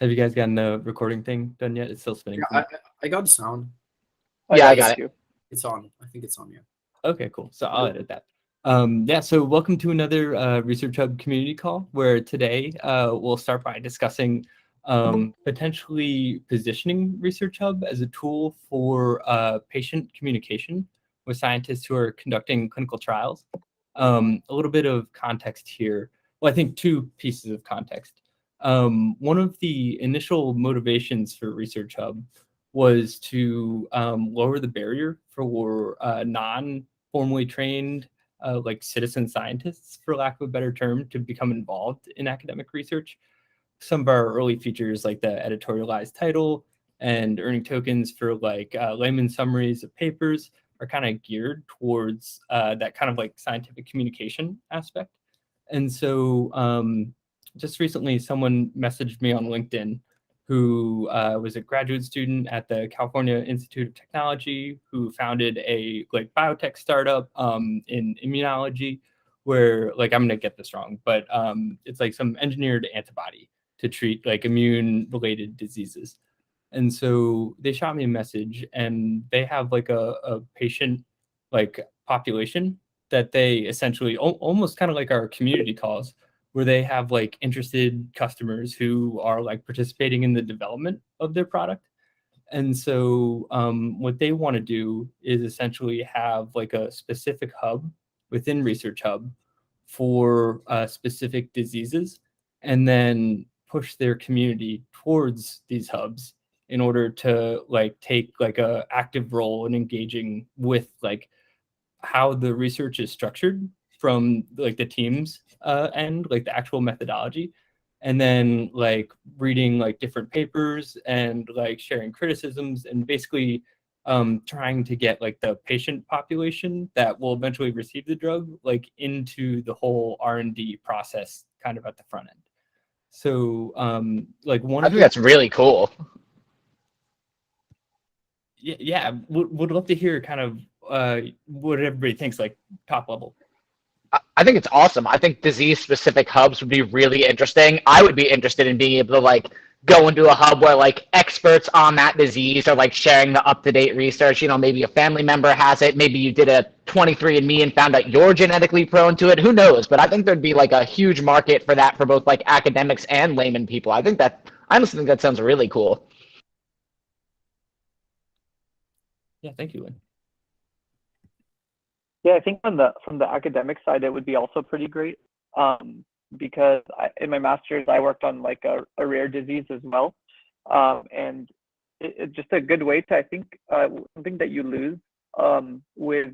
Have you guys gotten the recording thing done yet? It's still spinning for me. I got the sound. Yeah, I got it. It's on. I think it's on, yeah. Okay, cool. So I'll edit that. Yeah, so welcome to another ResearchHub community call, where today we'll start by discussing potentially positioning ResearchHub as a tool for patient communication with scientists who are conducting clinical trials. A little bit of context here. Well, I think two pieces of context. One of the initial motivations for ResearchHub was to lower the barrier for non-formally trained like citizen scientists, for lack of a better term, to become involved in academic research. Some of our early features, like the editorialized title and earning tokens for like layman summaries of papers, are kind of geared towards that kind of like scientific communication aspect. And so just recently, someone messaged me on LinkedIn who was a graduate student at the California Institute of Technology, who founded a like biotech startup in immunology, where like I'm gonna get this wrong, but it's like some engineered antibody to treat like immune-related diseases. And so they shot me a message, and they have like a patient like population that they essentially almost kind of like our community calls, where they have like interested customers who are like participating in the development of their product. And so what they want to do is essentially have like a specific hub within ResearchHub for specific diseases, and then push their community towards these hubs in order to like take like a active role in engaging with like how the research is structured from like the teams and like the actual methodology, and then like reading like different papers and like sharing criticisms, and basically trying to get like the patient population that will eventually receive the drug like into the whole R&D process kind of at the front end. So like I think that's really cool. Yeah, would love to hear kind of what everybody thinks, like top level. I think it's awesome. I think disease-specific hubs would be really interesting. I would be interested in being able to like go into a hub where like experts on that disease are like sharing the up-to-date research. You know, maybe a family member has it. Maybe you did a 23andMe and found out you're genetically prone to it. Who knows? But I think there'd be like a huge market for that for both like academics and layman people. I honestly think that sounds really cool. Yeah, thank you, Lynn. Yeah, I think from the academic side, it would be also pretty great because in my master's, I worked on like a rare disease as well. And it's just a good way to, I think, something that you lose with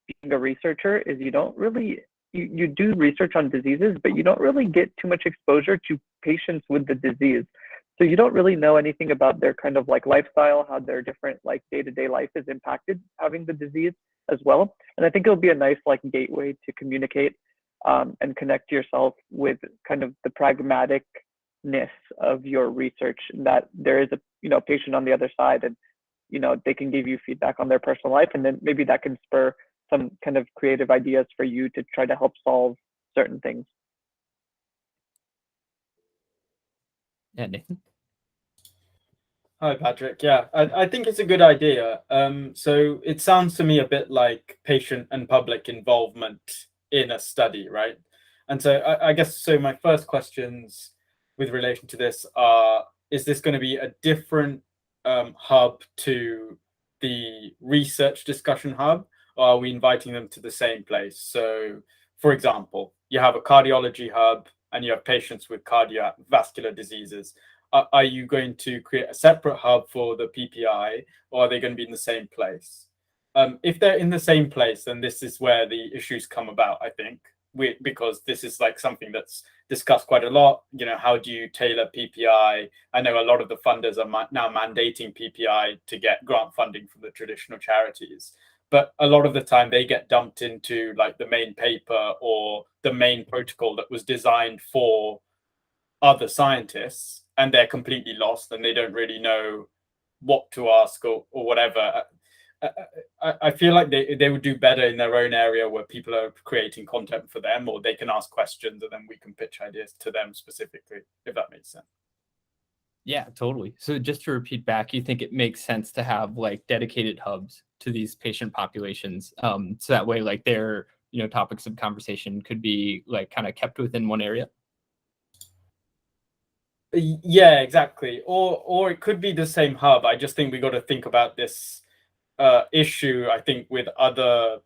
being a researcher is you don't really, you do research on diseases, but you don't really get too much exposure to patients with the disease. So you don't really know anything about their kind of like lifestyle, how their different like day-to-day life is impacted having the disease as well. And I think it'll be a nice like gateway to communicate and connect yourself with kind of the pragmaticness of your research, that there is a patient on the other side, and they can give you feedback on their personal life, and then maybe that can spur some kind of creative ideas for you to try to help solve certain things. Yeah, Nathan. Hi, Patrick. Yeah, I think it's a good idea. So it sounds to me a bit like patient and public involvement in a study, right? And so I guess, so my first questions with relation to this are, is this going to be a different hub to the research discussion hub, or are we inviting them to the same place? So, for example, you have a cardiology hub and you have patients with cardiovascular diseases. Are you going to create a separate hub for the PPI, or are they going to be in the same place? If they're in the same place, then this is where the issues come about, I think, because this is like something that's discussed quite a lot. How do you tailor PPI? I know a lot of the funders are now mandating PPI to get grant funding from the traditional charities. But a lot of the time they get dumped into like the main paper or the main protocol that was designed for other scientists, and they're completely lost and they don't really know what to ask or whatever. I feel like they would do better in their own area where people are creating content for them, or they can ask questions and then we can pitch ideas to them specifically, if that makes sense. Yeah, totally. So just to repeat back, you think it makes sense to have like dedicated hubs to these patient populations, so that way like their topics of conversation could be like kind of kept within one area. Yeah, exactly. Or it could be the same hub. I just think we got to think about this issue, I think, with other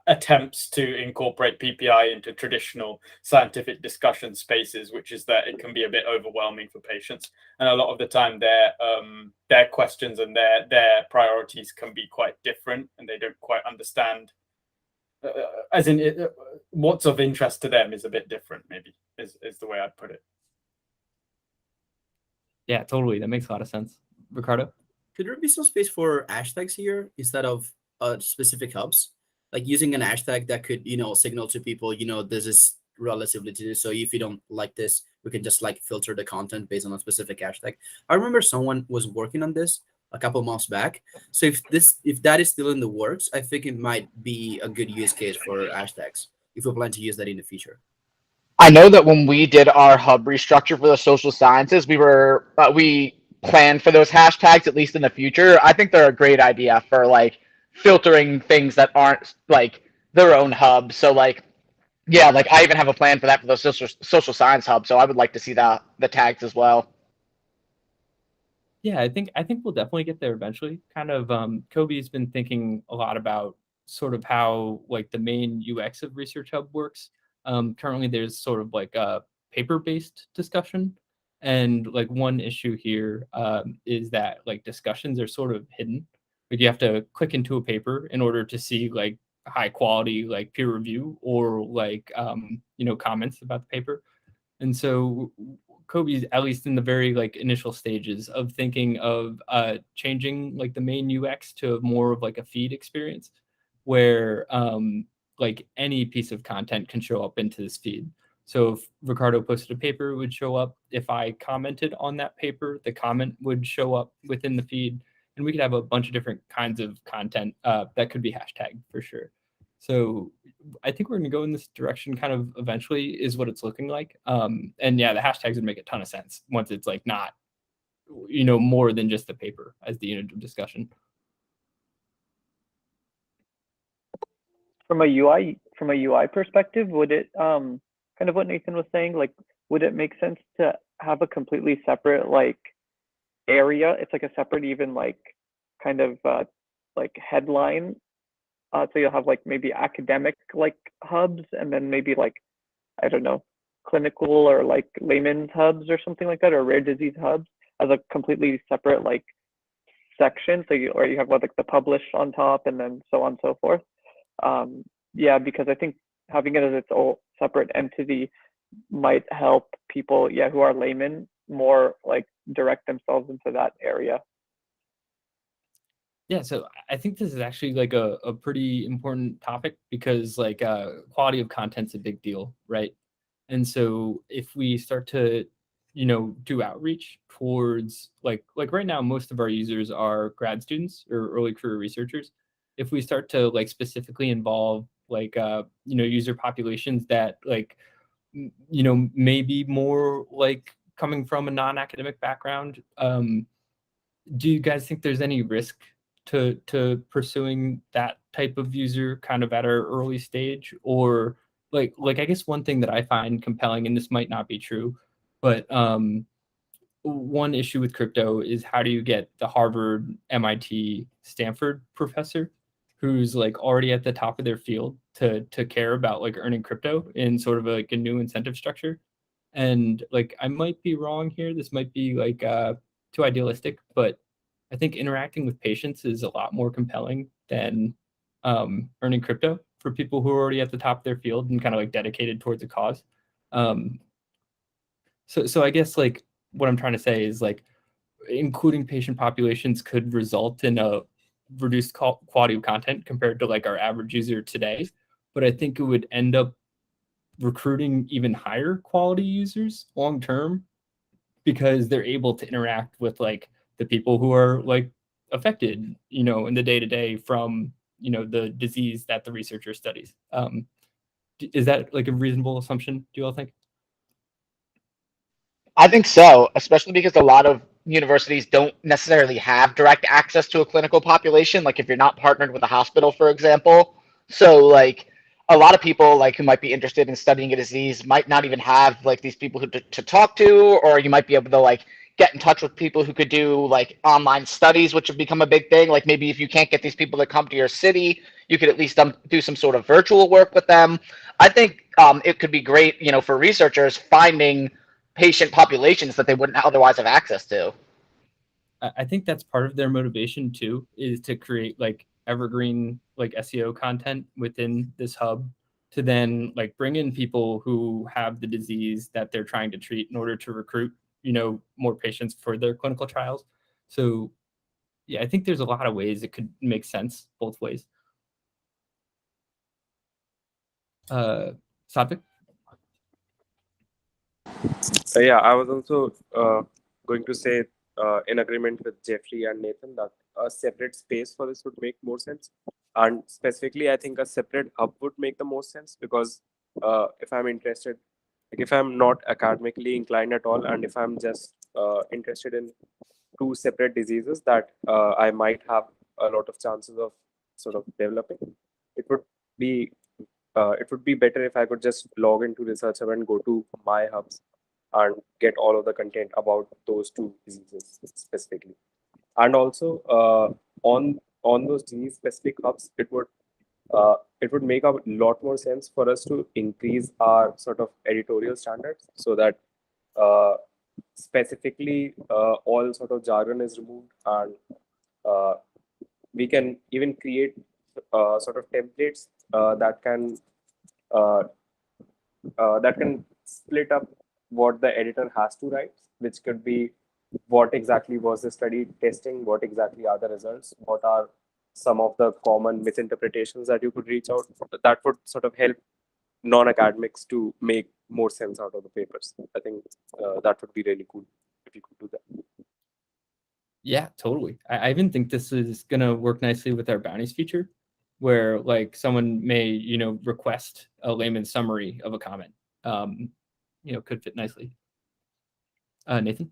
attempts to incorporate PPI into traditional scientific discussion spaces, which is that it can be a bit overwhelming for patients, and a lot of the time their questions and their priorities can be quite different, and they don't quite understand. As in, what's of interest to them is a bit different. Maybe is the way I'd put it. Yeah, totally. That makes a lot of sense. Ricardo? Could there be some space for hashtags here instead of specific hubs? Like using an hashtag that could, signal to people, this is relatively to this. So if you don't like this, we can just like filter the content based on a specific hashtag. I remember someone was working on this a couple months back. So if that is still in the works, I think it might be a good use case for hashtags if we plan to use that in the future. I know that when we did our hub restructure for the social sciences, we planned for those hashtags at least in the future. I think they're a great idea for like filtering things that aren't like their own hub. So like, yeah, like I even have a plan for that for the social science hub. So I would like to see the tags as well. Yeah, I think we'll definitely get there eventually. Kind of, Kobe's been thinking a lot about sort of how like the main UX of ResearchHub works. Currently, there's sort of like a paper-based discussion, and like one issue here is that like discussions are sort of hidden. Like you have to click into a paper in order to see like high quality like peer review or like comments about the paper. And so Kobe's at least in the very like initial stages of thinking of changing like the main UX to more of like a feed experience where like any piece of content can show up into this feed. So if Ricardo posted a paper, it would show up. If I commented on that paper, the comment would show up within the feed. And we could have a bunch of different kinds of content that could be hashtagged for sure. So I think we're going to go in this direction kind of eventually is what it's looking like. And yeah, the hashtags would make a ton of sense once it's like not, more than just the paper as the unit of discussion. From a UI perspective, would it kind of what Nathan was saying, like would it make sense to have a completely separate like area? It's like a separate even like kind of like headline. So you'll have like maybe academic like hubs and then maybe like I don't know, clinical or like layman's hubs or something like that, or rare disease hubs as a completely separate like section. So you have like the publish on top and then so on and so forth. Yeah, because I think having it as its own separate entity might help people, yeah, who are laymen more like direct themselves into that area. Yeah, so I think this is actually like a pretty important topic because like quality of content's a big deal, right? And so if we start to, do outreach towards like right now, most of our users are grad students or early career researchers. If we start to like specifically involve like user populations that like maybe more like coming from a non-academic background, do you guys think there's any risk to pursuing that type of user kind of at our early stage? Or like I guess one thing that I find compelling, and this might not be true, but one issue with crypto is how do you get the Harvard, MIT, Stanford professor who's like already at the top of their field to care about like earning crypto in sort of like a new incentive structure? And like I might be wrong here, this might be like too idealistic, but I think interacting with patients is a lot more compelling than earning crypto for people who are already at the top of their field and kind of like dedicated towards a cause. um, so I guess like what I'm trying to say is like including patient populations could result in a reduced quality of content compared to like our average user today, but I think it would end up recruiting even higher quality users long term because they're able to interact with like the people who are like affected, in the day to day from the disease that the researcher studies. Is that like a reasonable assumption? Do you all think? I think so, especially because a lot of universities don't necessarily have direct access to a clinical population. Like if you're not partnered with a hospital, for example. So like a lot of people like who might be interested in studying a disease might not even have like these people who to talk to, or you might be able to like get in touch with people who could do like online studies, which have become a big thing. Like maybe if you can't get these people to come to your city, you could at least do some sort of virtual work with them. I think it could be great, you know, for researchers finding patient populations that they wouldn't otherwise have access to. I think that's part of their motivation too, is to create like evergreen like SEO content within this hub to then like bring in people who have the disease that they're trying to treat in order to recruit, you know, more patients for their clinical trials. So yeah, I think there's a lot of ways it could make sense both ways. Satvik? Yeah, I was also going to say, in agreement with Jeffrey and Nathan, that a separate space for this would make more sense. And specifically, I think a separate hub would make the most sense because if I'm interested, like if I'm not academically inclined at all, and if I'm just interested in two separate diseases that I might have a lot of chances of sort of developing, it would be better if I could just log into ResearchHub and go to my hubs and get all of the content about those two diseases specifically. And also on those disease specific hubs, it would make a lot more sense for us to increase our sort of editorial standards so that uh, specifically all sort of jargon is removed, and uh, we can even create sort of templates uh, that can split up what the editor has to write, which could be what exactly was the study testing, what exactly are the results, what are some of the common misinterpretations that you could reach out. That would sort of help non-academics to make more sense out of the papers. I think that would be really cool if you could do that. Yeah, totally. I even think this is gonna work nicely with our bounties feature, where like someone may, you know, request a layman summary of a comment. You know, could fit nicely. Nathan?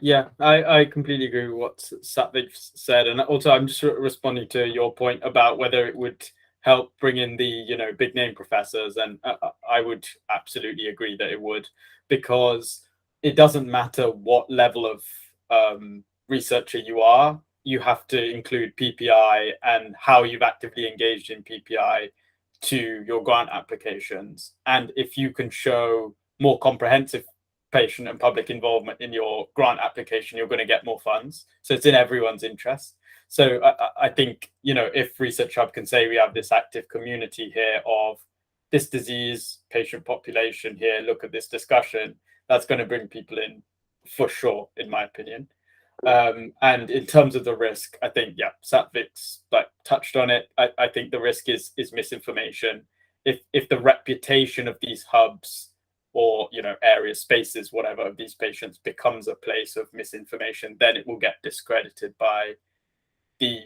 Yeah, I completely agree with what Satvik said, and also I'm just responding to your point about whether it would help bring in the, you know, big name professors, and I would absolutely agree that it would, because it doesn't matter what level of researcher you are, you have to include PPI and how you've actively engaged in PPI to your grant applications, and if you can show more comprehensive patient and public involvement in your grant application, you're going to get more funds. So it's in everyone's interest. So I think, you know, if ResearchHub can say we have this active community here of this disease patient population here, look at this discussion, that's going to bring people in for sure, in my opinion. And in terms of the risk, I think, yeah, Satvik's like touched on it. I think the risk is misinformation. If the reputation of these hubs or, you know, areas, spaces, whatever, of these patients becomes a place of misinformation, then it will get discredited by the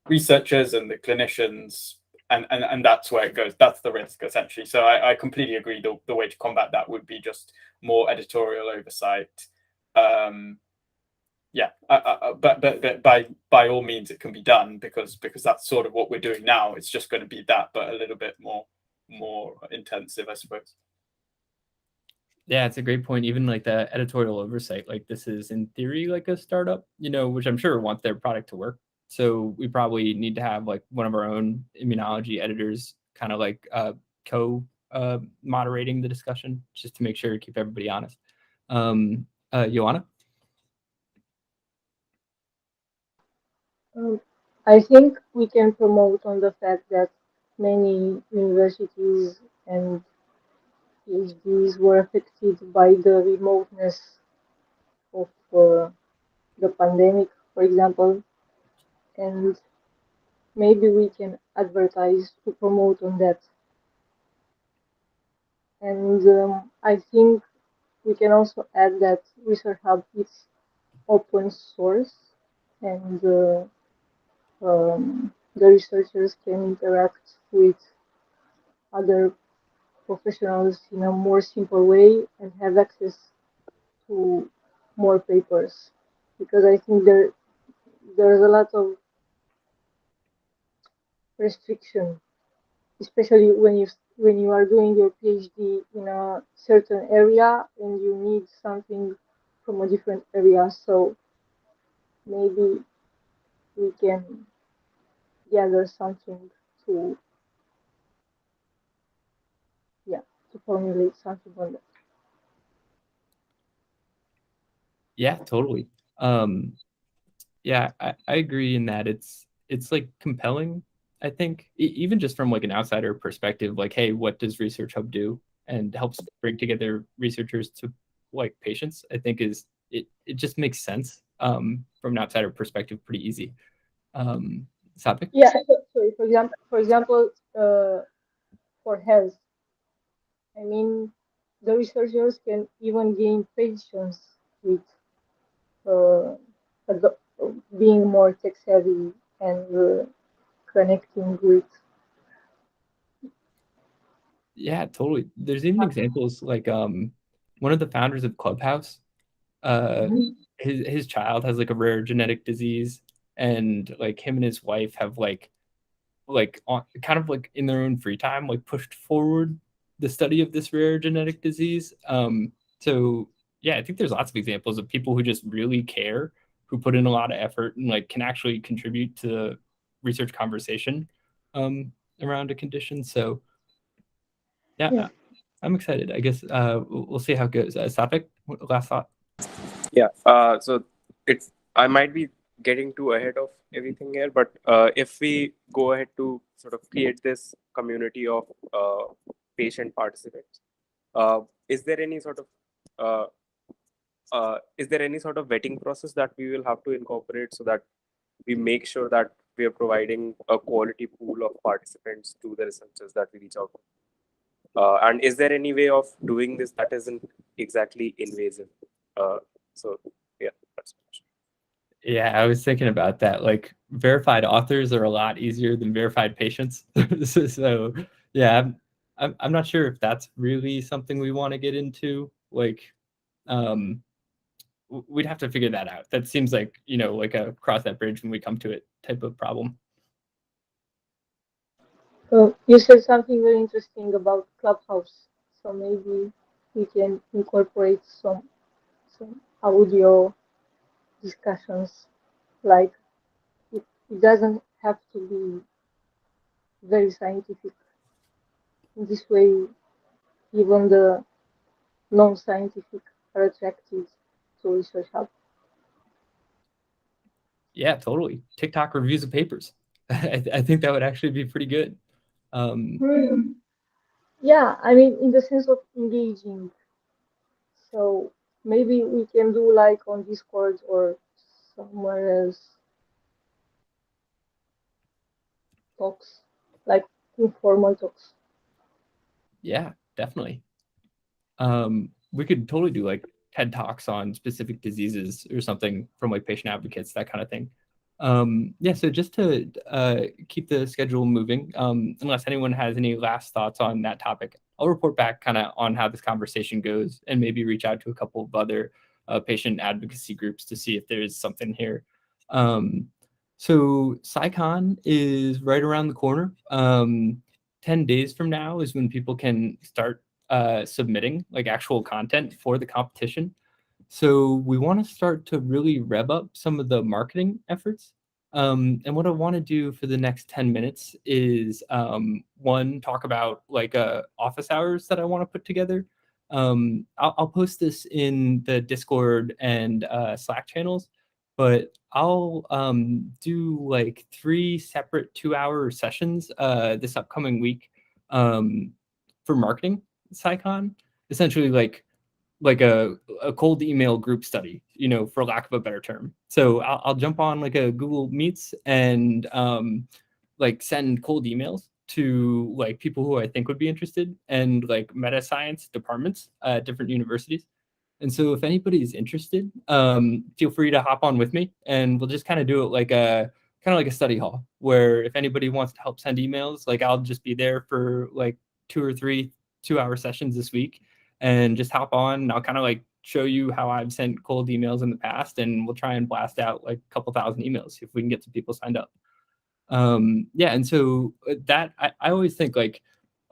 researchers and the clinicians, and that's where it goes. That's the risk, essentially. So I completely agree. The way to combat that would be just more editorial oversight. Yeah, but by all means it can be done, because that's sort of what we're doing now. It's just going to be that, but a little bit more intensive, I suppose. Yeah, it's a great point. Even like the editorial oversight, like this is in theory like a startup, you know, which I'm sure wants their product to work. So we probably need to have like one of our own immunology editors kind of like co moderating the discussion just to make sure to keep everybody honest. Joanna? I think we can promote on the fact that many universities and PhDs were affected by the remoteness of the pandemic, for example, and maybe we can advertise to promote on that. And I think we can also add that Research Hub is open source, and the researchers can interact with other professionals in a more simple way and have access to more papers, because I think there's a lot of restriction, especially when you are doing your PhD in a certain area and you need something from a different area. So maybe we can gather something to, yeah, to formulate something on that. Yeah, totally. Yeah, I agree in that it's like compelling. I think even just from like an outsider perspective, like, hey, what does ResearchHub do, and helps bring together researchers to like patients. I think it just makes sense from an outsider perspective, pretty easy. Sapik? Yeah, sorry. For example, for health, I mean, the researchers can even gain patients with uh, ado- being more tech savvy and connecting with. Yeah, totally. There's even examples like one of the founders of Clubhouse, uh his child has like a rare genetic disease, and like him and his wife have like on, kind of like in their own free time like pushed forward the study of this rare genetic disease. So yeah, I think there's lots of examples of people who just really care, who put in a lot of effort and like can actually contribute to the research conversation around a condition. So yeah, Yeah. I'm excited. I guess we'll see how it goes. Sapik, last thought. Yeah. So it's I might be getting too ahead of everything here, but if we go ahead to sort of create this community of patient participants, uh, is there any sort of uh, vetting process that we will have to incorporate so that we make sure that we are providing a quality pool of participants to the researchers that we reach out to? And is there any way of doing this that isn't exactly invasive? So yeah, that's my question. Yeah, I was thinking about that. Like verified authors are a lot easier than verified patients. So yeah, I'm not sure if that's really something we want to get into. Like, um, we'd have to figure that out. That seems like, you know, like a cross that bridge when we come to it type of problem. You said something very interesting about Clubhouse, so maybe we can incorporate some audio discussions. Like it doesn't have to be very scientific. In this way, even the non-scientific are attracted to ResearchHub. Yeah, totally. TikTok reviews of papers. I think that would actually be pretty good. Yeah, I mean, in the sense of engaging. So maybe we can do like on Discord or somewhere else talks, like informal talks. Yeah, definitely. We could totally do like TED Talks on specific diseases or something from like patient advocates, that kind of thing. Yeah, so just to keep the schedule moving, unless anyone has any last thoughts on that topic, I'll report back kind of on how this conversation goes and maybe reach out to a couple of other patient advocacy groups to see if there's something here. So SciCon is right around the corner. 10 days from now is when people can start submitting like actual content for the competition. So we want to start to really rev up some of the marketing efforts. And what I want to do for the next 10 minutes is one, talk about like office hours that I want to put together. I'll post this in the Discord and Slack channels, but I'll do like 3 separate 2-hour sessions this upcoming week for marketing SciCon. Essentially like a cold email group study, you know, for lack of a better term. So I'll jump on like a Google Meets and like send cold emails to like people who I think would be interested and like meta science departments at different universities. And so if anybody is interested, feel free to hop on with me and we'll just kind of do it like a kind of like a study hall where if anybody wants to help send emails, like I'll just be there for like 2 or 3 2-hour sessions this week and just hop on, and I'll kind of like show you how I've sent cold emails in the past, and we'll try and blast out like a couple thousand emails if we can get some people signed up. Yeah, and so that I always think like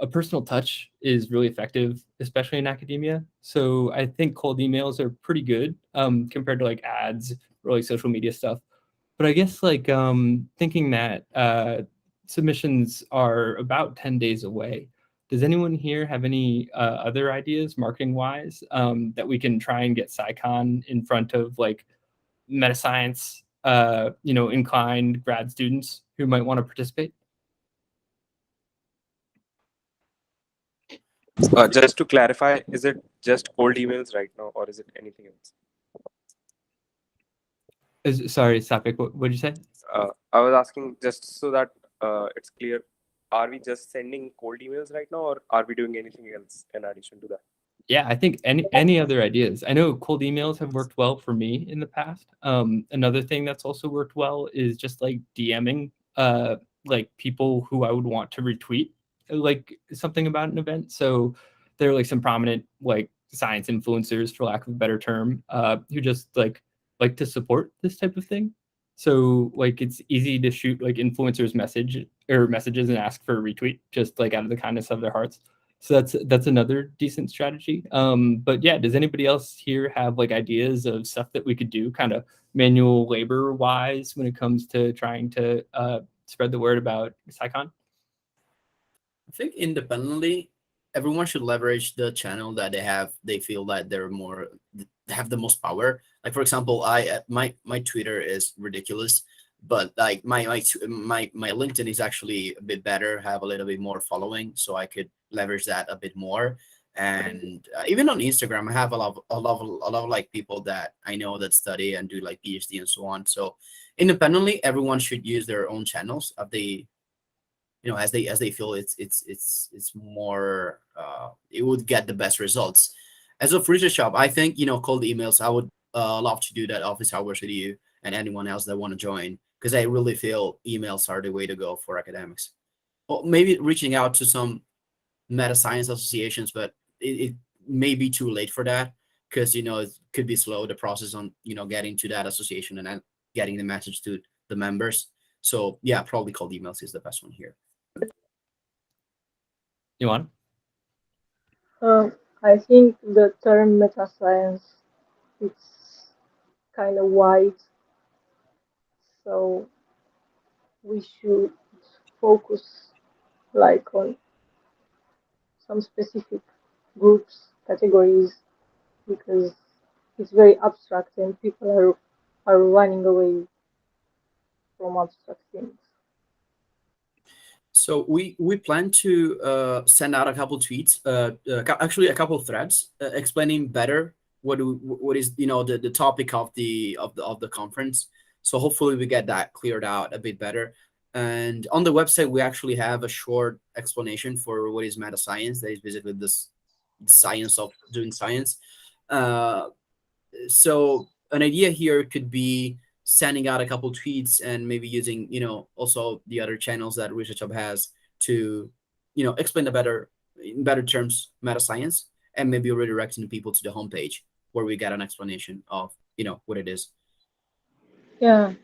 a personal touch is really effective, especially in academia. So I think cold emails are pretty good compared to like ads or like social media stuff. But I guess like thinking that submissions are about 10 days away. Does anyone here have any other ideas marketing wise that we can try and get SciCon in front of like meta science inclined grad students who might want to participate? Just to clarify, is it just cold emails right now, or is it anything else? Sorry, Sapik, what did you say? I was asking just so that it's clear. Are we just sending cold emails right now, or are we doing anything else in addition to that? Yeah, I think any other ideas. I know cold emails have worked well for me in the past. Another thing that's also worked well is just like DMing like people who I would want to retweet like something about an event. So there are like some prominent like science influencers, for lack of a better term, who just like to support this type of thing. So like it's easy to shoot like influencers messages and ask for a retweet just like out of the kindness of their hearts. So that's another decent strategy. But yeah, does anybody else here have like ideas of stuff that we could do kind of manual labor wise when it comes to trying to spread the word about SciCon? I think independently, everyone should leverage the channel that they feel that they have the most power. Like for example, my Twitter is ridiculous, but like my LinkedIn is actually a bit better, have a little bit more following, so I could leverage that a bit more. And even on Instagram, I have a lot of like people that I know that study and do like PhD and so on. So independently, everyone should use their own channels of the as they feel it's more it would get the best results. As of ResearchHub, I think cold emails, I would love to do that office hours with you and anyone else that want to join, because I really feel emails are the way to go for academics. Or maybe reaching out to some meta science associations, but it may be too late for that, because it could be slow, the process on getting to that association and then getting the message to the members. So yeah, probably cold emails is the best one here. You want? I think the term meta science it's kind of wide, so we should focus like on some specific groups, categories, because it's very abstract and people are running away from abstract things. So we plan to send out a couple tweets, actually a couple threads explaining better what is the topic of the conference. So hopefully we get that cleared out a bit better. And on the website we actually have a short explanation for what is meta science. That is basically this science of doing science. So an idea here could be sending out a couple tweets and maybe using also the other channels that ResearchHub has to explain in better terms meta science, and maybe redirecting people to the homepage where we get an explanation of what it is. Yeah,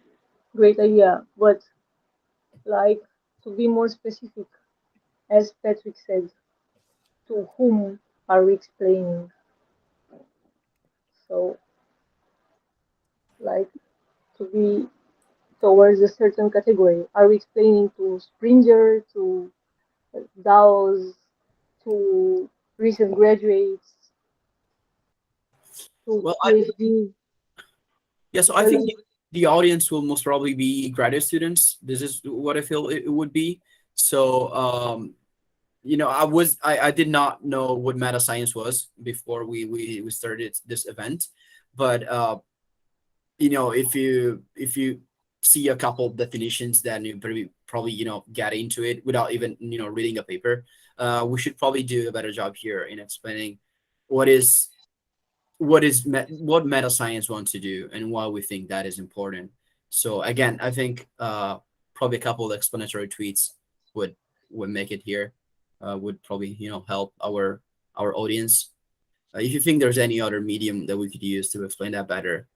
great idea. But like to be more specific, as Patrick said, to whom are we explaining? So like to be towards a certain category. Are we explaining to Springer, to DAOs, to recent graduates, to Well, PhD? so I think the audience will most probably be graduate students. This is what I feel it would be. So I did not know what meta science was before we started this event, but if you see a couple of definitions, then you probably get into it without even reading a paper. We should probably do a better job here in explaining what meta science wants to do and why we think that is important. So again, I think probably a couple of explanatory tweets would make it here. would probably help our audience. If you think there's any other medium that we could use to explain that better,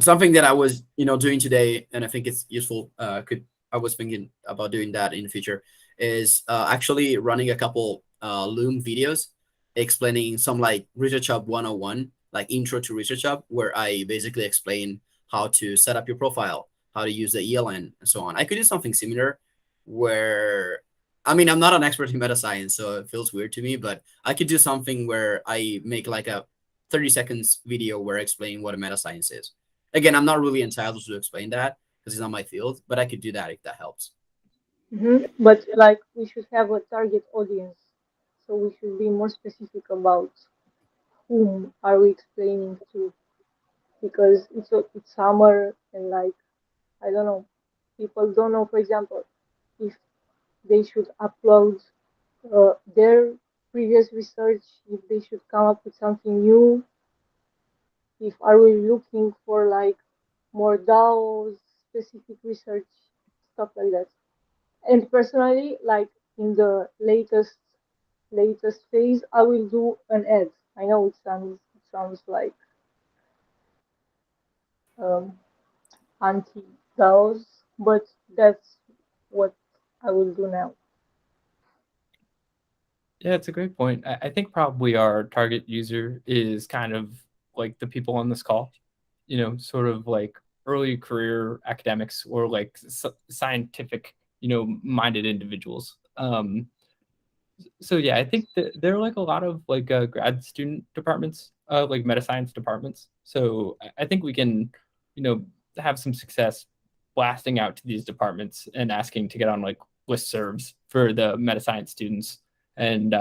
something that I was doing today, and I think it's useful. I was thinking about doing that in the future, is actually running a couple Loom videos explaining some like ResearchHub 101, like intro to ResearchHub, where I basically explain how to set up your profile, how to use the ELN, and so on. I could do something similar where, I mean, I'm not an expert in meta science, so it feels weird to me, but I could do something where I make like a 30 seconds video where I explain what a meta science is. Again, I'm not really entitled to explain that because it's not my field, but I could do that if that helps. But like we should have a target audience, so we should be more specific about whom are we explaining to, because it's summer and like I don't know, people don't know, for example, if they should upload their previous research, if they should come up with something new, if are we looking for like more DAOs, specific research, stuff like that. And personally, like in the latest phase, I will do an ad. I know it sounds like um, anti DAOs, but that's what I will do now. Yeah, it's a great point. I think probably our target user is kind of like the people on this call, sort of like early career academics or like scientific, minded individuals. So yeah, I think that there are like a lot of like grad student departments, like meta science departments. So I think we can, have some success blasting out to these departments and asking to get on like listservs for the meta science students, and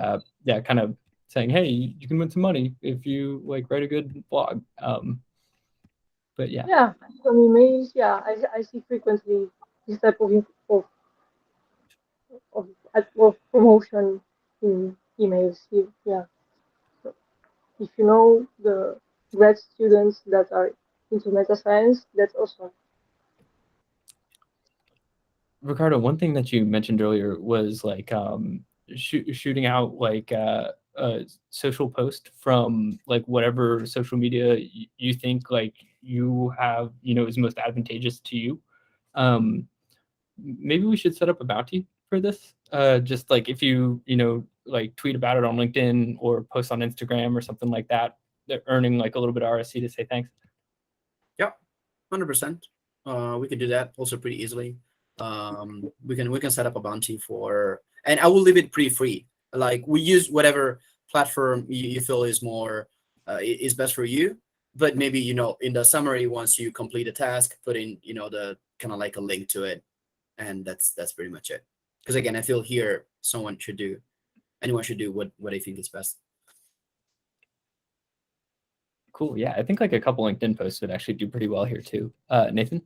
yeah, kind of saying, hey, you can win some money if you like write a good blog. But yeah. Yeah, some emails. Yeah, I see frequently this type of promotion in emails. Yeah, so if you know the grad students that are into meta science, that's awesome. Ricardo, one thing that you mentioned earlier was like shooting out like a social post from like whatever social media you think like you have, is most advantageous to you. Um, Maybe we should set up a bounty for this. Just like if you, like tweet about it on LinkedIn or post on Instagram or something like that, they're earning like a little bit of RSC to say thanks. Yeah, 100%. We can do that also pretty easily. We can set up a bounty for, and I will leave it pretty free. Like we use whatever platform you feel is more is best for you. But maybe in the summary, once you complete a task, put in the kind of like a link to it, and that's pretty much it. Because again, I feel here anyone should do what they think is best. Cool. Yeah, I think like a couple LinkedIn posts would actually do pretty well here too. Nathan?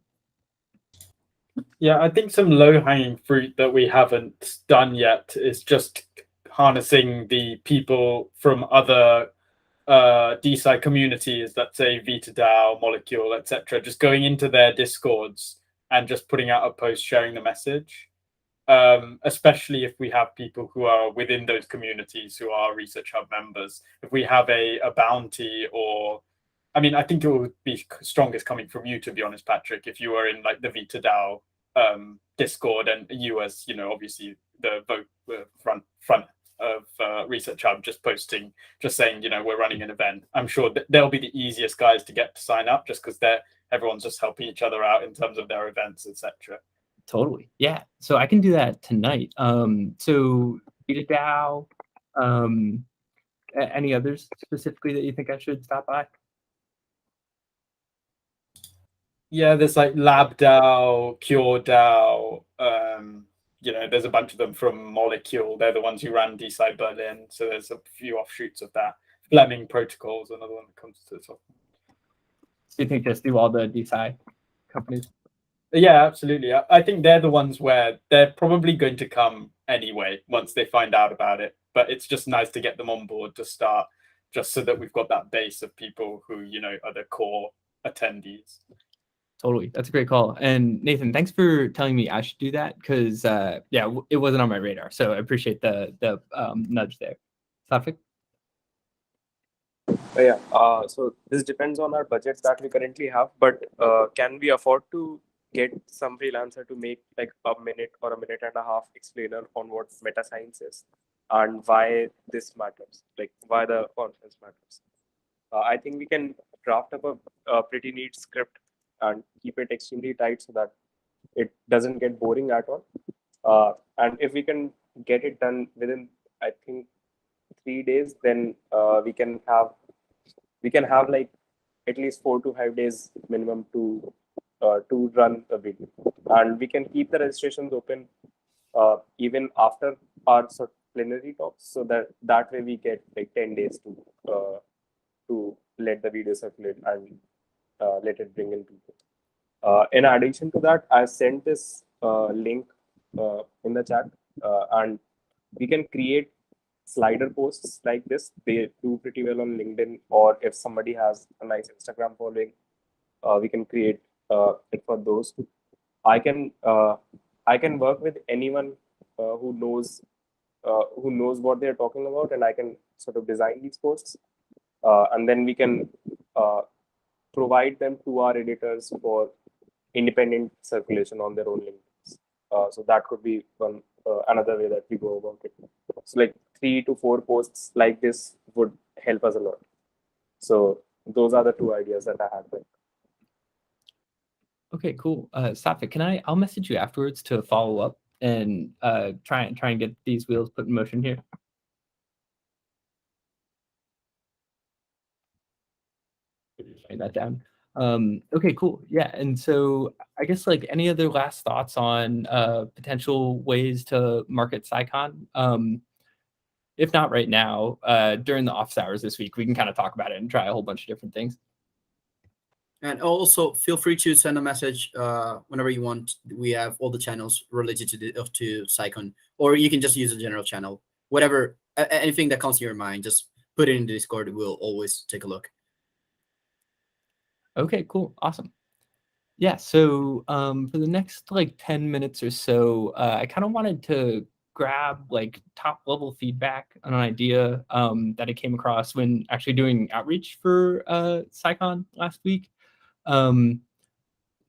Yeah, I think some low-hanging fruit that we haven't done yet is just harnessing the people from other DeSci communities, let's say VitaDAO, Molecule, etc., just going into their Discords and just putting out a post sharing the message. Especially if we have people who are within those communities who are ResearchHub members. If we have a bounty, or I mean, I think it would be strongest coming from you, to be honest, Patrick, if you were in like the VitaDAO Discord, and you as obviously the front of ResearchHub, just posting, just saying we're running an event. I'm sure they'll be the easiest guys to get to sign up, just because everyone's just helping each other out in terms of their events, etc. Totally. Yeah. So I can do that tonight. So VitaDAO, any others specifically that you think I should stop by? Yeah, there's like LabDAO, CureDAO. There's a bunch of them from Molecule. They're the ones who ran DeSci Berlin. So there's a few offshoots of that. Fleming Protocols, another one that comes to the top. So you think just do all the DeSci companies? Yeah, absolutely. I think they're the ones where they're probably going to come anyway once they find out about it. But it's just nice to get them on board to start, just so that we've got that base of people who, are the core attendees. Totally. That's a great call. And Nathan, thanks for telling me I should do that because it wasn't on my radar. So I appreciate the nudge there. Safik? So this depends on our budgets that we currently have, but can we afford to get some freelancer to make like a minute or a minute and a half explainer on what meta science is and why this matters, like why the conference matters? I think we can draft up a pretty neat script and keep it extremely tight so that it doesn't get boring at all. And if we can get it done within, I think, 3 days, then we can have like at least 4 to 5 days minimum to run the video, and we can keep the registrations open even after our sort of plenary talks, so that way we get like 10 days to let the video circulate and let it bring in people. In addition to that, I sent this link in the chat, and we can create slider posts like this. They do pretty well on LinkedIn, or if somebody has a nice Instagram following, we can create it for those too. I can work with anyone who knows what they're talking about, and I can sort of design these posts, and then we can provide them to our editors for independent circulation on their own links. So that could be another way that we go about it. So like 3 to 4 posts like this would help us a lot. So those are the 2 ideas that I had. Okay, cool. Safik, I'll message you afterwards to follow up and try and get these wheels put in motion here. Write that down. Okay, cool. Yeah, and so I guess like any other last thoughts on potential ways to market SciCon? If not right now, during the office hours this week, we can kind of talk about it and try a whole bunch of different things. And also feel free to send a message whenever you want. We have all the channels related to SciCon, or you can just use a general channel. Whatever, anything that comes to your mind, just put it in the Discord. We'll always take a look. Okay, cool. Awesome. Yeah, so for the next like 10 minutes or so, I kind of wanted to grab like top level feedback on an idea that I came across when actually doing outreach for SciCon last week.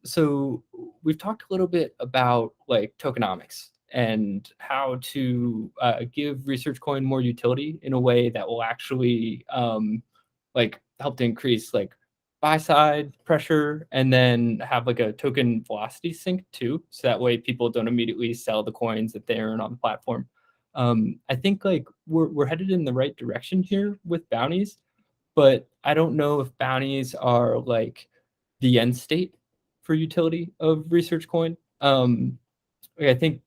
So we've talked a little bit about like tokenomics and how to give ResearchCoin more utility in a way that will actually like help to increase like buy side pressure and then have like a token velocity sync too. So that way people don't immediately sell the coins that they earn on the platform. I think like we're headed in the right direction here with bounties, but I don't know if bounties are like the end state for utility of ResearchCoin. I think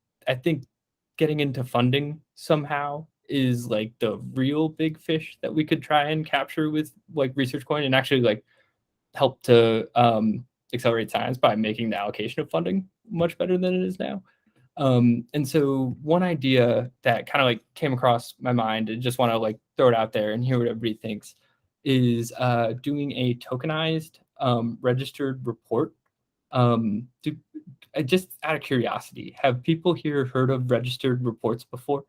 getting into funding somehow is like the real big fish that we could try and capture with like ResearchCoin and actually like help to accelerate science by making the allocation of funding much better than it is now. And so one idea that kind of like came across my mind and just want to like throw it out there and hear what everybody thinks is doing a tokenized registered report. Just out of curiosity, have people here heard of registered reports before?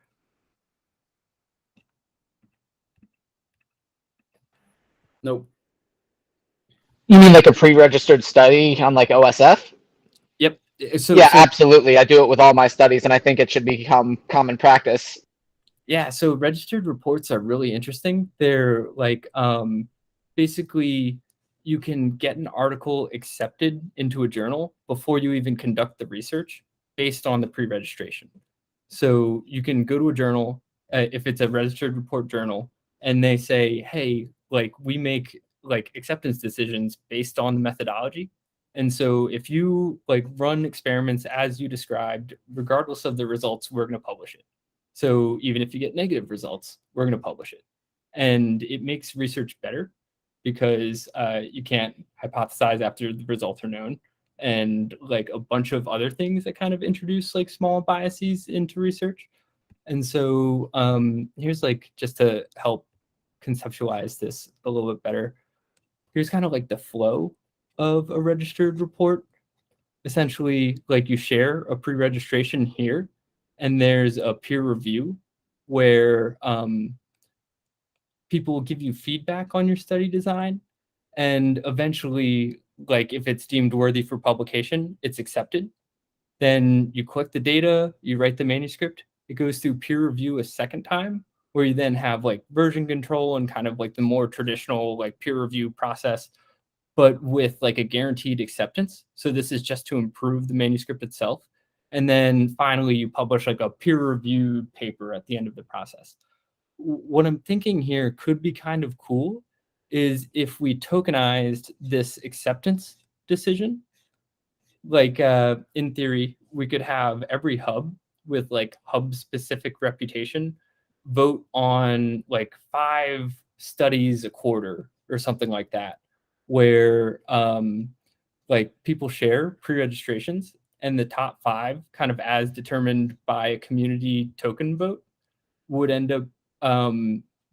Nope. You mean like a pre-registered study on like OSF? Yep. So Absolutely. I do it with all my studies, and I think it should become common practice. Yeah, so registered reports are really interesting. They're like basically you can get an article accepted into a journal before you even conduct the research based on the pre-registration. So you can go to a journal if it's a registered report journal and they say, hey, like we make like acceptance decisions based on the methodology. And so if you like run experiments as you described, regardless of the results, we're going to publish it. So even if you get negative results, we're going to publish it. And it makes research better because you can't hypothesize after the results are known and like a bunch of other things that kind of introduce like small biases into research. And so here's like just to help conceptualize this a little bit better. Here's kind of like the flow of a registered report. Essentially, like you share a pre-registration here, and there's a peer review where people will give you feedback on your study design, and eventually, like if it's deemed worthy for publication, it's accepted. Then you collect the data, you write the manuscript, it goes through peer review a second time, where you then have like version control and kind of like the more traditional like peer review process, but with like a guaranteed acceptance. So this is just to improve the manuscript itself. And then finally, you publish like a peer-reviewed paper at the end of the process. What I'm thinking here could be kind of cool is if we tokenized this acceptance decision. Like in theory, we could have every hub with like hub specific reputation vote on like 5 studies a quarter or something like that, where like people share pre-registrations, and the top 5, kind of as determined by a community token vote, would end up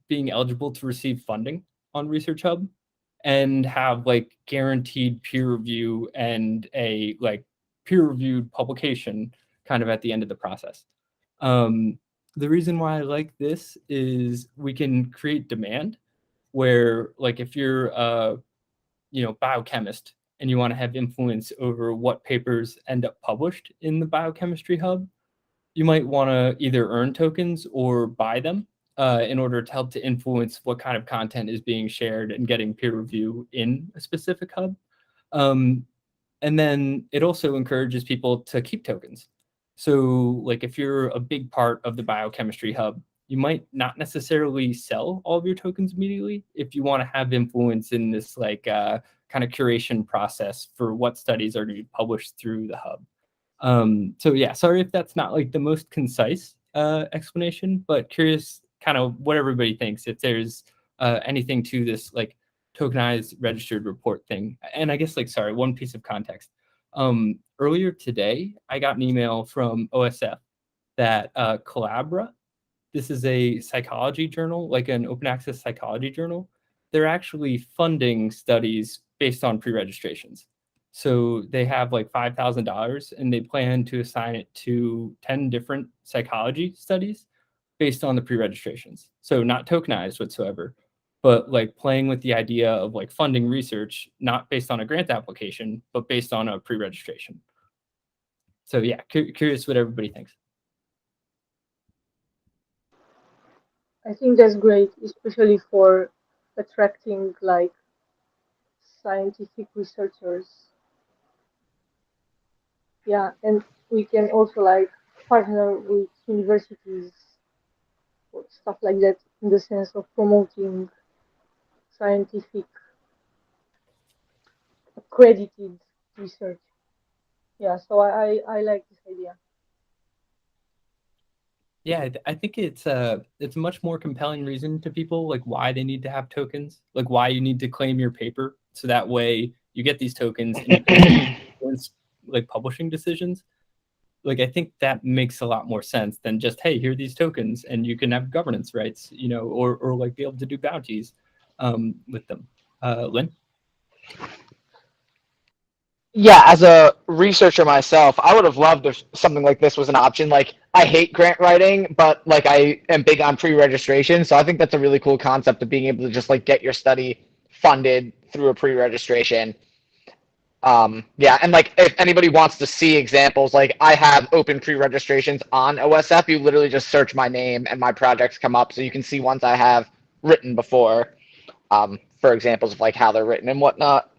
being eligible to receive funding on ResearchHub and have like guaranteed peer review and a like peer-reviewed publication kind of at the end of the process. The reason why I like this is we can create demand where, like, if you're a biochemist and you want to have influence over what papers end up published in the biochemistry hub, you might want to either earn tokens or buy them in order to help to influence what kind of content is being shared and getting peer review in a specific hub. And then it also encourages people to keep tokens. So like if you're a big part of the biochemistry hub, you might not necessarily sell all of your tokens immediately if you want to have influence in this like kind of curation process for what studies are to be published through the hub. So yeah, sorry if that's not like the most concise explanation, but curious kind of what everybody thinks, if there's anything to this like tokenized registered report thing. And I guess like, sorry, one piece of context. Earlier today, I got an email from OSF that Collabra, this is a psychology journal, like an open access psychology journal. They're actually funding studies based on pre-registrations. So they have like $5,000 and they plan to assign it to 10 different psychology studies based on the pre-registrations. So not tokenized whatsoever, but like playing with the idea of like funding research, not based on a grant application, but based on a pre-registration. So yeah, curious what everybody thinks. I think that's great, especially for attracting like scientific researchers. Yeah, and we can also like partner with universities or stuff like that in the sense of promoting scientific accredited research. Yeah, so I like this idea. Yeah, I think it's a much more compelling reason to people, like why they need to have tokens, like why you need to claim your paper, so that way you get these tokens and you can influence like publishing decisions. Like I think that makes a lot more sense than just, hey, here are these tokens and you can have governance rights, or like be able to do bounties with them. Lynn? Yeah, as a researcher myself, I would have loved if something like this was an option. Like, I hate grant writing, but like I am big on pre-registration, so I think that's a really cool concept of being able to just like get your study funded through a pre-registration. Yeah, and like if anybody wants to see examples, like I have open pre-registrations on OSF. You literally just search my name and my projects come up, so you can see ones I have written before, for examples of like how they're written and whatnot.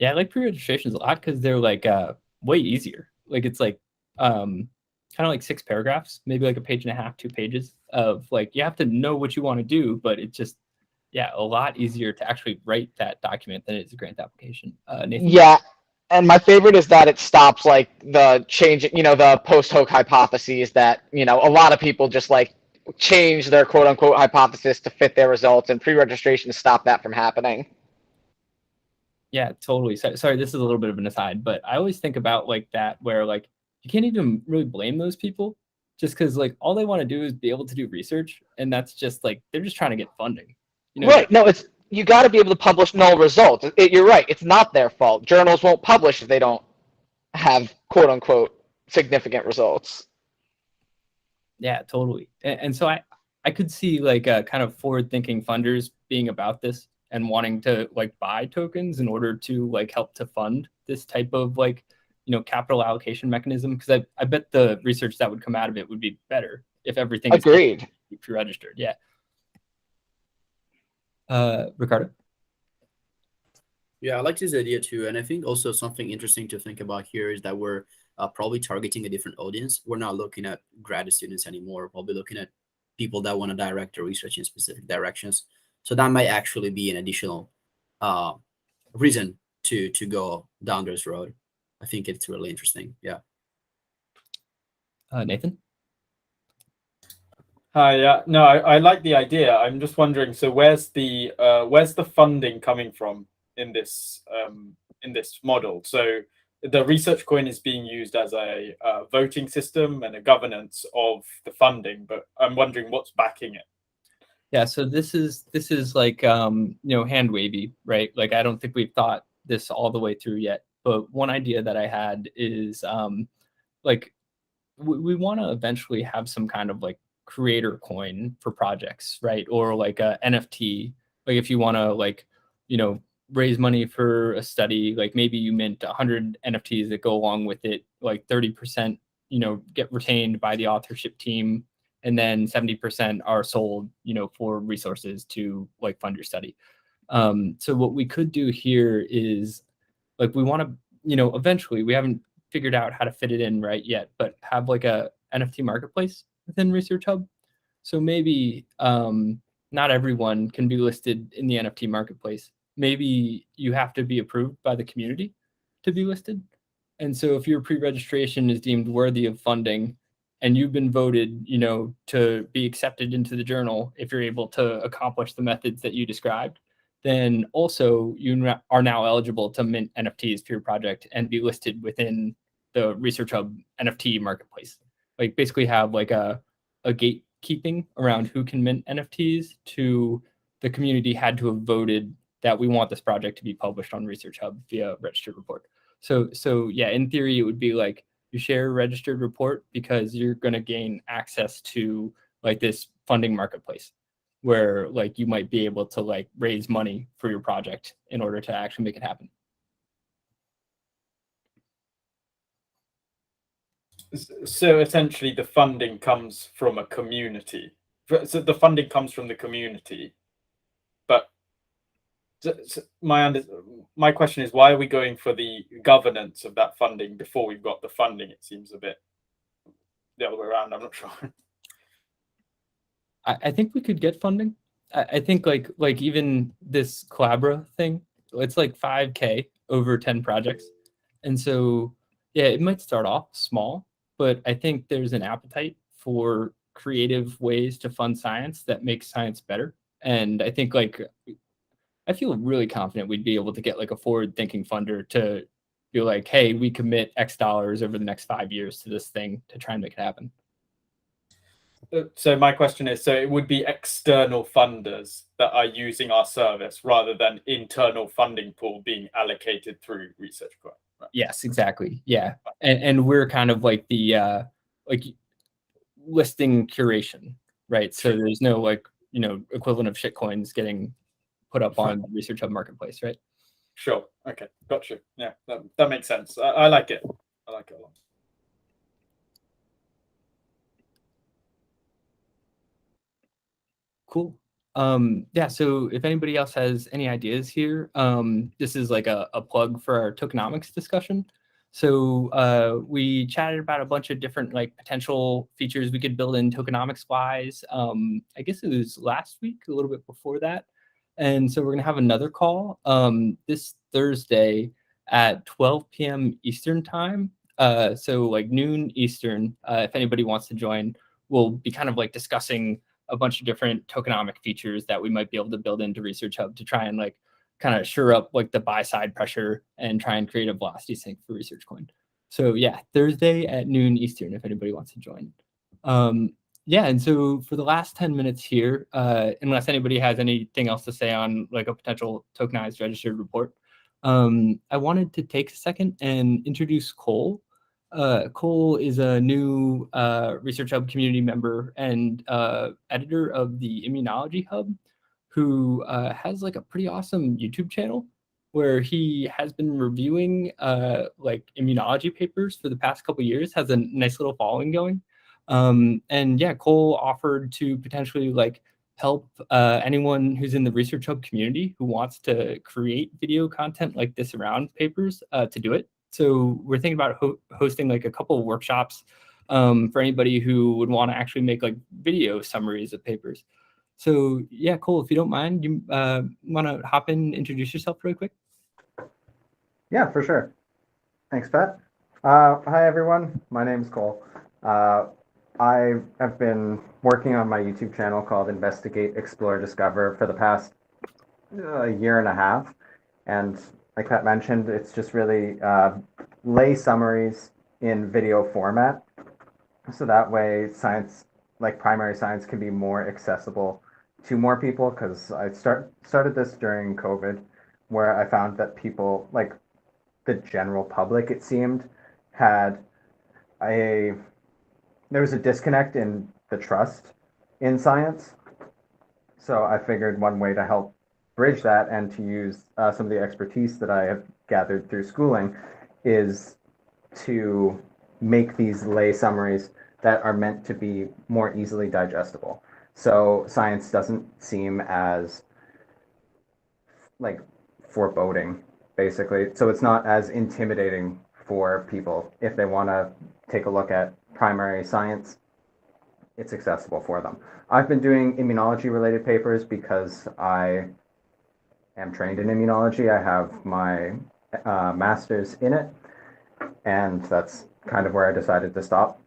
Yeah, I like pre-registrations a lot because they're like way easier. Like it's like kind of like 6 paragraphs, maybe like a page and a half, 2 pages of like, you have to know what you want to do, but it's just, yeah, a lot easier to actually write that document than it is a grant application. Nathan? Yeah, and my favorite is that it stops like the change, the post hoc hypotheses that, a lot of people just like change their quote unquote hypothesis to fit their results, and pre-registration stop that from happening. Yeah, totally. Sorry, this is a little bit of an aside, but I always think about like that, where like you can't even really blame those people, just because like all they want to do is be able to do research, and that's just like they're just trying to get funding. Right. No, you got to be able to publish null results. You're right. It's not their fault. Journals won't publish if they don't have quote unquote significant results. Yeah, totally. And so I could see like kind of forward thinking funders being about this and wanting to like buy tokens in order to like help to fund this type of like, you know, capital allocation mechanism. Because I bet the research that would come out of it would be better if everything Agreed. is pre-registered. Yeah. Ricardo? Yeah, I like this idea too. And I think also something interesting to think about here is that we're probably targeting a different audience. We're not looking at grad students anymore. We're probably looking at people that want to direct their research in specific directions. So that might actually be an additional reason to go down this road. I think it's really interesting. Yeah. Nathan? Hi, yeah, no, I like the idea. I'm just wondering, so where's the funding coming from in this model? So the research coin is being used as a voting system and a governance of the funding, but I'm wondering what's backing it. Yeah, so this is like you know, hand wavy, right? Like I don't think we've thought this all the way through yet. But one idea that I had is like we want to eventually have some kind of like creator coin for projects, right? Or like a NFT. Like if you want to like, you know, raise money for a study, like maybe you mint 100 NFTs that go along with it, like 30%, you know, get retained by the authorship team, and then 70% are sold, you know, for resources to like fund your study. So what we could do here is like we want to, you know, eventually, we haven't figured out how to fit it in right yet, but have like a NFT marketplace within ResearchHub. So maybe not everyone can be listed in the NFT marketplace. Maybe you have to be approved by the community to be listed. And so if your pre-registration is deemed worthy of funding and you've been voted, you know, to be accepted into the journal, if you're able to accomplish the methods that you described, then also you are now eligible to mint NFTs for your project and be listed within the ResearchHub NFT marketplace. Like basically have like a gatekeeping around who can mint NFTs to the community had to have voted that we want this project to be published on ResearchHub via registered report. So yeah, in theory, it would be like you share a registered report because you're going to gain access to like this funding marketplace where like you might be able to like raise money for your project in order to actually make it happen. So essentially the funding comes from a community. So the funding comes from the community, but my question is, why are we going for the governance of that funding before we've got the funding? It seems a bit the other way around. I'm not sure. I think we could get funding. I think like even this Collabra thing, it's like 5K over 10 projects. And so, yeah, it might start off small, but I think there's an appetite for creative ways to fund science that makes science better. And I think like, I feel really confident we'd be able to get like a forward thinking funder to be like, hey, we commit X dollars over the next 5 years to this thing to try and make it happen. So my question is, so it would be external funders that are using our service rather than internal funding pool being allocated through ResearchHub. Right? Yes, exactly. Yeah. And we're kind of like the like listing curation, right? So there's no like, you know, equivalent of shitcoins getting put up on the ResearchHub marketplace, right? Sure. Okay. Gotcha. Yeah, that makes sense. I like it. I like it a lot. Cool. Yeah, so if anybody else has any ideas here, this is like a plug for our tokenomics discussion. So we chatted about a bunch of different like potential features we could build in tokenomics wise. I guess it was last week, a little bit before that. And so we're gonna have another call this Thursday at 12 p.m. Eastern time. So like noon Eastern, if anybody wants to join, we'll be kind of like discussing a bunch of different tokenomic features that we might be able to build into ResearchHub to try and like kind of shore up like the buy side pressure and try and create a velocity sync for ResearchCoin. So yeah, Thursday at noon Eastern, if anybody wants to join. Yeah, and so for the last 10 minutes here, unless anybody has anything else to say on like a potential tokenized registered report, I wanted to take a second and introduce Cole. Cole is a new Research Hub community member and editor of the Immunology Hub, who has like a pretty awesome YouTube channel where he has been reviewing like immunology papers for the past couple years, has a nice little following going. And yeah, Cole offered to potentially like help anyone who's in the Research Hub community who wants to create video content like this around papers to do it. So we're thinking about hosting like a couple of workshops for anybody who would want to actually make like video summaries of papers. So yeah, Cole, if you don't mind, you want to hop in and introduce yourself really quick? Yeah, for sure. Thanks, Pat. Hi, everyone. My name's Cole. I have been working on my YouTube channel called Investigate, Explore, Discover for the past year and a half. And like Pat mentioned, it's just really lay summaries in video format. So that way science, like primary science, can be more accessible to more people, because I started this during COVID, where I found that people, like the general public, it seemed, had there was a disconnect in the trust in science. So I figured one way to help bridge that and to use some of the expertise that I have gathered through schooling is to make these lay summaries that are meant to be more easily digestible. So science doesn't seem as like foreboding, basically. So it's not as intimidating for people if they want to take a look at primary science. It's accessible for them. I've been doing immunology related papers because I am trained in immunology. I have my master's in it, and that's kind of where I decided to stop.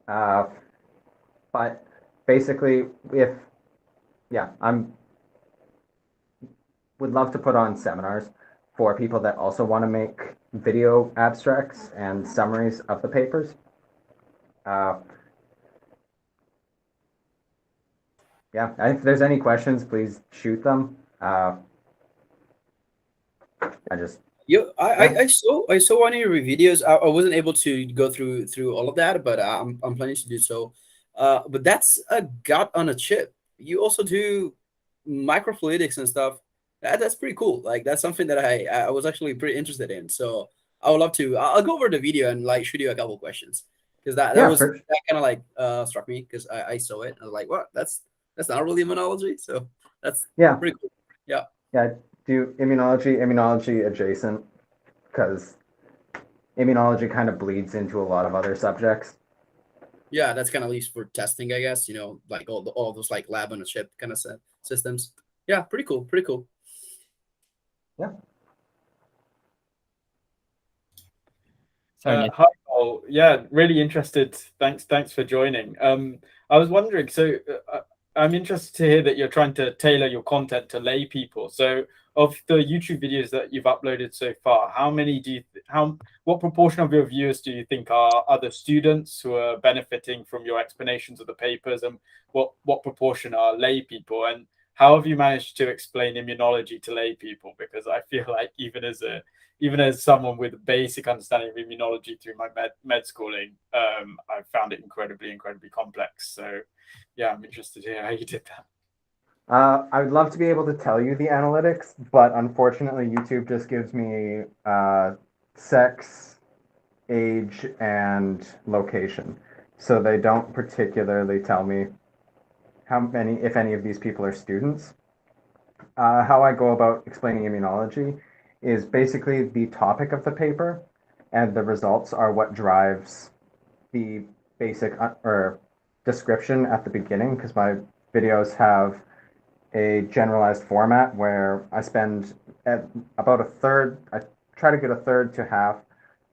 But basically, would love to put on seminars for people that also want to make video abstracts and summaries of the papers. If there's any questions, please shoot them. I saw one of your videos. I wasn't able to go through all of that, but I'm planning to do so. But that's a gut on a chip. You also do microfluidics and stuff. That's pretty cool. Like that's something that I was actually pretty interested in. So I would love to. I'll go over the video and like shoot you a couple questions, because that kind of like struck me, because I saw it. I was like, what? That's not really immunology. So that's pretty cool. Yeah. Yeah, do immunology adjacent, because immunology kind of bleeds into a lot of other subjects. Yeah, that's kind of used for testing, I guess. Like all those like lab on a chip kind of systems. Yeah, pretty cool. Pretty cool. Yeah. Hi, Paul. Yeah, really interested. Thanks for joining. I was wondering, so I'm interested to hear that you're trying to tailor your content to lay people. So of the YouTube videos that you've uploaded so far, what proportion of your viewers do you think are other students who are benefiting from your explanations of the papers, and what proportion are lay people? And how have you managed to explain immunology to lay people? Because I feel like even as someone with a basic understanding of immunology through my med schooling, I found it incredibly complex. So yeah, I'm interested to hear how you did that. I would love to be able to tell you the analytics, but unfortunately YouTube just gives me sex, age, and location. So they don't particularly tell me if any of these people are students. How I go about explaining immunology is basically the topic of the paper, and the results are what drives the basic or description at the beginning, because my videos have a generalized format where I spend about a third, I try to get a third to half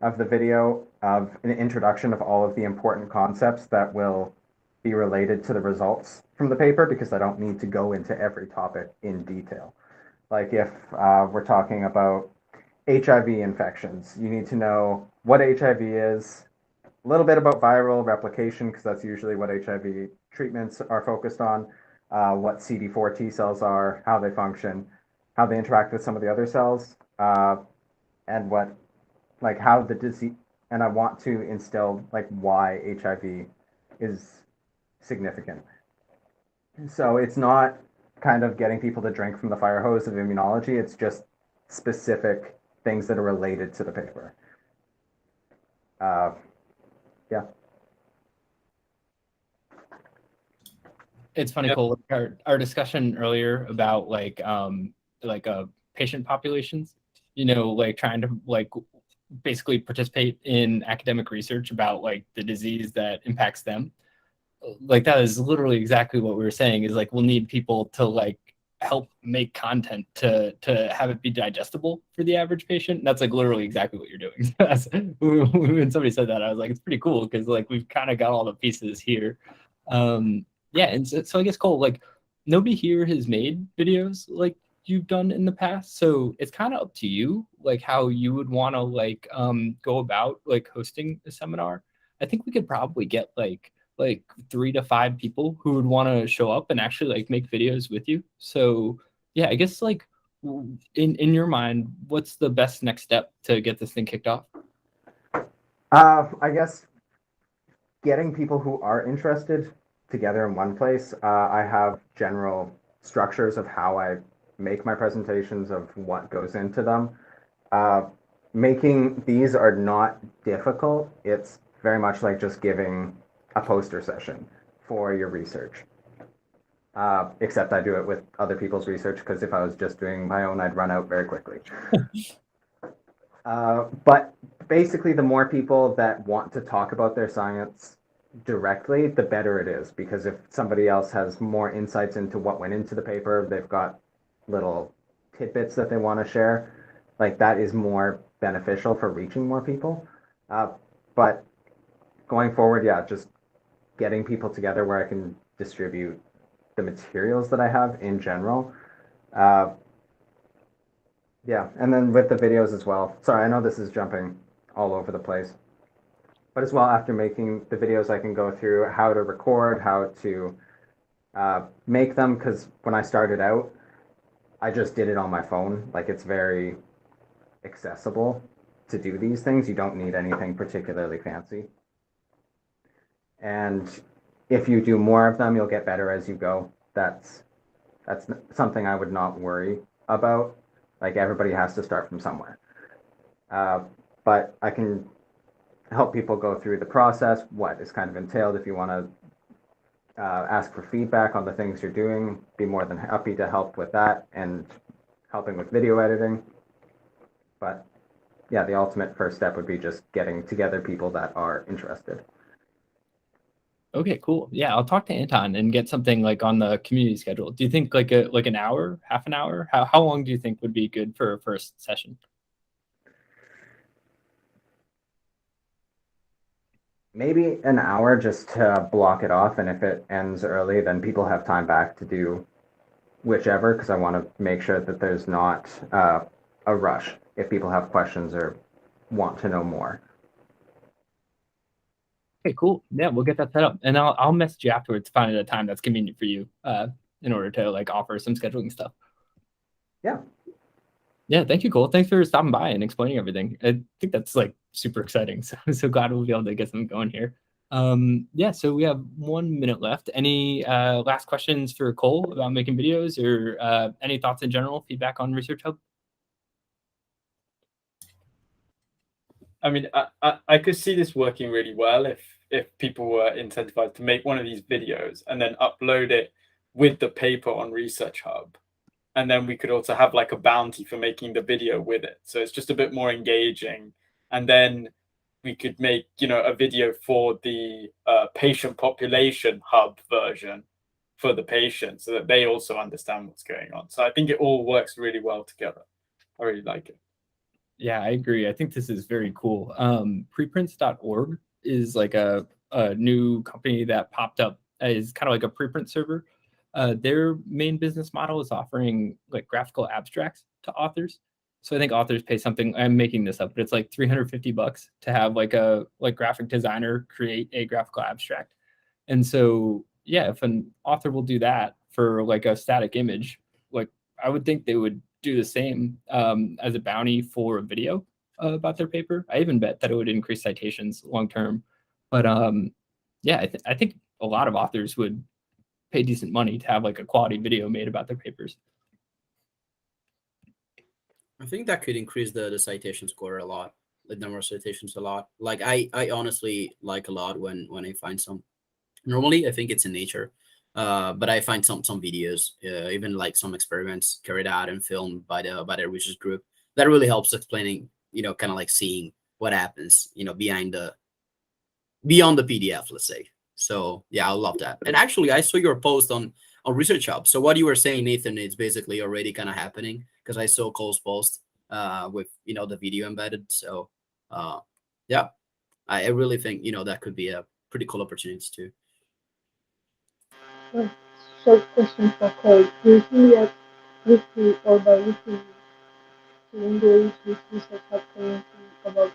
of the video of an introduction of all of the important concepts that will be related to the results from the paper, because I don't need to go into every topic in detail. Like if we're talking about HIV infections, you need to know what HIV is, a little bit about viral replication, because that's usually what HIV treatments are focused on, what CD4 T cells are, how they function, how they interact with some of the other cells, and what, like how the disease, and I want to instill like why HIV is significant. So it's not kind of getting people to drink from the fire hose of immunology, it's just specific things that are related to the paper. Yeah. It's funny, Yep. Cole, our discussion earlier about like patient populations, you know, like trying to like basically participate in academic research about like the disease that impacts them. Like that is literally exactly what we were saying, is like we'll need people to like help make content to have it be digestible for the average patient. And that's like literally exactly what you're doing. That's, when somebody said that, I was like, it's pretty cool, because like we've kind of got all the pieces here. Yeah, and so I guess, Cole, like nobody here has made videos like you've done in the past, so it's kind of up to you like how you would want to like go about like hosting a seminar. I think we could probably get like 3 to 5 people who would want to show up and actually like make videos with you. So yeah, I guess like in your mind, what's the best next step to get this thing kicked off? I guess getting people who are interested together in one place. I have general structures of how I make my presentations, of what goes into them. Making these are not difficult. It's very much like just giving a poster session for your research. Except I do it with other people's research, because if I was just doing my own, I'd run out very quickly. But basically, the more people that want to talk about their science directly, the better it is, because if somebody else has more insights into what went into the paper, they've got little tidbits that they want to share, like that is more beneficial for reaching more people. But going forward, yeah, just getting people together where I can distribute the materials that I have in general. Yeah, and then with the videos as well. Sorry, I know this is jumping all over the place. But as well, after making the videos, I can go through how to record, how to make them, because when I started out, I just did it on my phone. Like, it's very accessible to do these things. You don't need anything particularly fancy. And if you do more of them, you'll get better as you go. That's something I would not worry about. Like, everybody has to start from somewhere. But I can help people go through the process, what is kind of entailed. If you want to ask for feedback on the things you're doing, be more than happy to help with that, and helping with video editing. But yeah, the ultimate first step would be just getting together people that are interested. Okay, cool. Yeah, I'll talk to Anton and get something like on the community schedule. Do you think like an hour, half an hour? How long do you think would be good for a first session? Maybe an hour, just to block it off, and if it ends early, then people have time back to do whichever, because I want to make sure that there's not a rush if people have questions or want to know more. Okay, cool. Yeah, we'll get that set up, and I'll message you afterwards to find a time that's convenient for you, in order to like offer some scheduling stuff. Yeah. Yeah, thank you, Cole. Thanks for stopping by and explaining everything. I think that's like super exciting. So I'm so glad we'll be able to get something going here. Yeah, so we have 1 minute left. Any last questions for Cole about making videos, or any thoughts in general, feedback on ResearchHub? I mean, I could see this working really well if people were incentivized to make one of these videos and then upload it with the paper on ResearchHub. And then we could also have like a bounty for making the video with it. So it's just a bit more engaging. And then we could make, a video for the patient population hub version for the patient, so that they also understand what's going on. So I think it all works really well together. I really like it. Yeah, I agree. I think this is very cool. Preprints.org is like a new company that popped up as kind of like a preprint server. Their main business model is offering like graphical abstracts to authors. So I think authors pay something, I'm making this up, but it's like $350 to have like a graphic designer create a graphical abstract. And so, yeah, if an author will do that for like a static image, like I would think they would do the same as a bounty for a video about their paper. I even bet that it would increase citations long term. But yeah, I think a lot of authors would pay decent money to have like a quality video made about their papers. I think that could increase the citation score a lot, the number of citations a lot. Like I honestly like a lot when I find some. Normally, I think it's in nature, but I find some videos, even like some experiments carried out and filmed by the research group that really helps explaining, kind of like seeing what happens, beyond the PDF, let's say. So yeah, I love that. And actually, I saw your post on ResearchHub. So what you were saying, Nathan, is basically already kind of happening because I saw Cole's post with the video embedded. So yeah, I really think that could be a pretty cool opportunity too. Short question for Cole. Do you think that weekly or bi-weekly to engage with research hub community about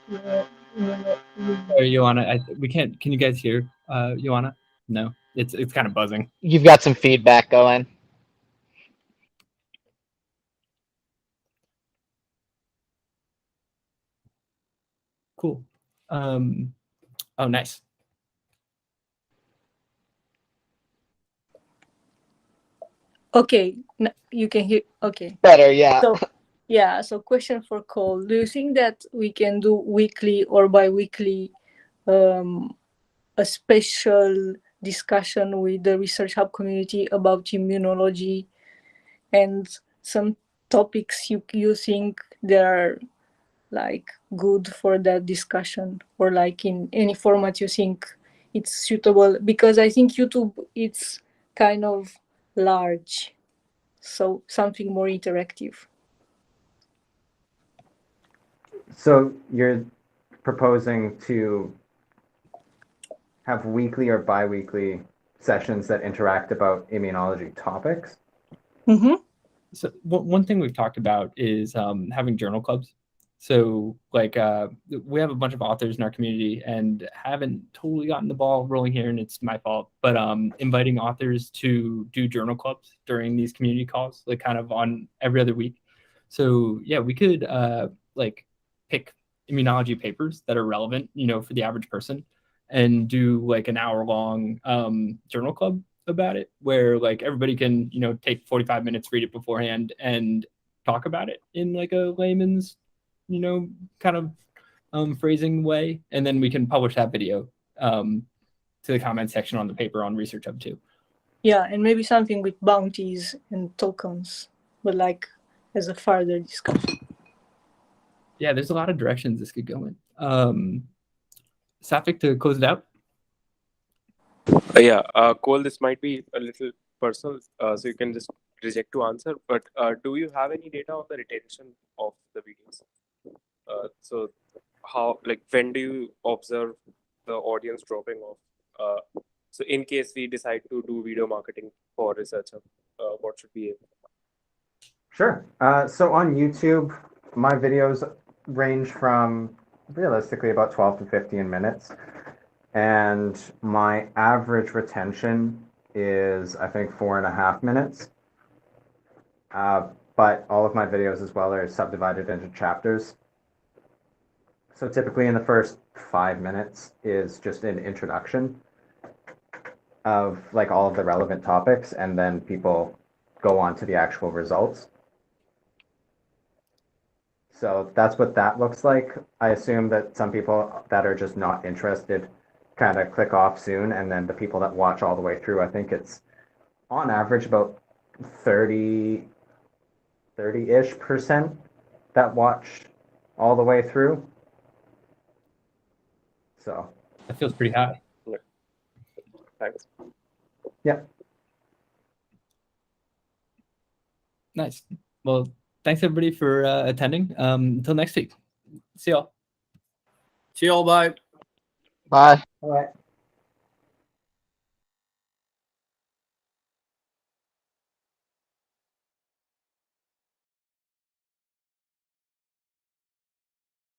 Joanna, we can't. Can you guys hear Joanna? No, it's kind of buzzing. You've got some feedback going. Cool. Oh, nice. Okay, you can hear. Okay. Better, yeah. So, yeah. So, question for Cole: do you think that we can do weekly or bi-weekly a special discussion with the Research Hub community about immunology and some topics you think they are like good for that discussion, or like in any format you think it's suitable? Because I think YouTube it's kind of large, so something more interactive. So you're proposing to have weekly or bi-weekly sessions that interact about immunology topics? Mm-hmm. So one thing we've talked about is having journal clubs. So like we have a bunch of authors in our community and haven't totally gotten the ball rolling here, and it's my fault. But inviting authors to do journal clubs during these community calls, like kind of on every other week. So yeah, we could like pick immunology papers that are relevant, for the average person, and do like an hour-long journal club about it, where like everybody can take 45 minutes, read it beforehand, and talk about it in like a layman's kind of phrasing way, and then we can publish that video to the comment section on the paper on ResearchHub too. Yeah, and maybe something with bounties and tokens, but like as a further discussion. Yeah, there's a lot of directions this could go in. Safik, to close it out. Yeah, Cole, this might be a little personal, so you can just reject to answer. But do you have any data on the retention of the videos? So how, like, when do you observe the audience dropping off? So in case we decide to do video marketing for ResearchHub, what should we aim? Sure. So on YouTube, my videos range from realistically about 12 to 15 minutes. And my average retention is, I think, 4.5 minutes. But all of my videos as well are subdivided into chapters. So typically in the first 5 minutes is just an introduction of like all of the relevant topics, and then people go on to the actual results. So that's what that looks like. I assume that some people that are just not interested kind of click off soon, and then the people that watch all the way through, I think it's on average about 30-ish% that watch all the way through. So that feels pretty high. Yeah. Thanks. Yeah. Nice. Well, thanks everybody for attending. Until next week. See y'all. See y'all. Bye. Bye. All right.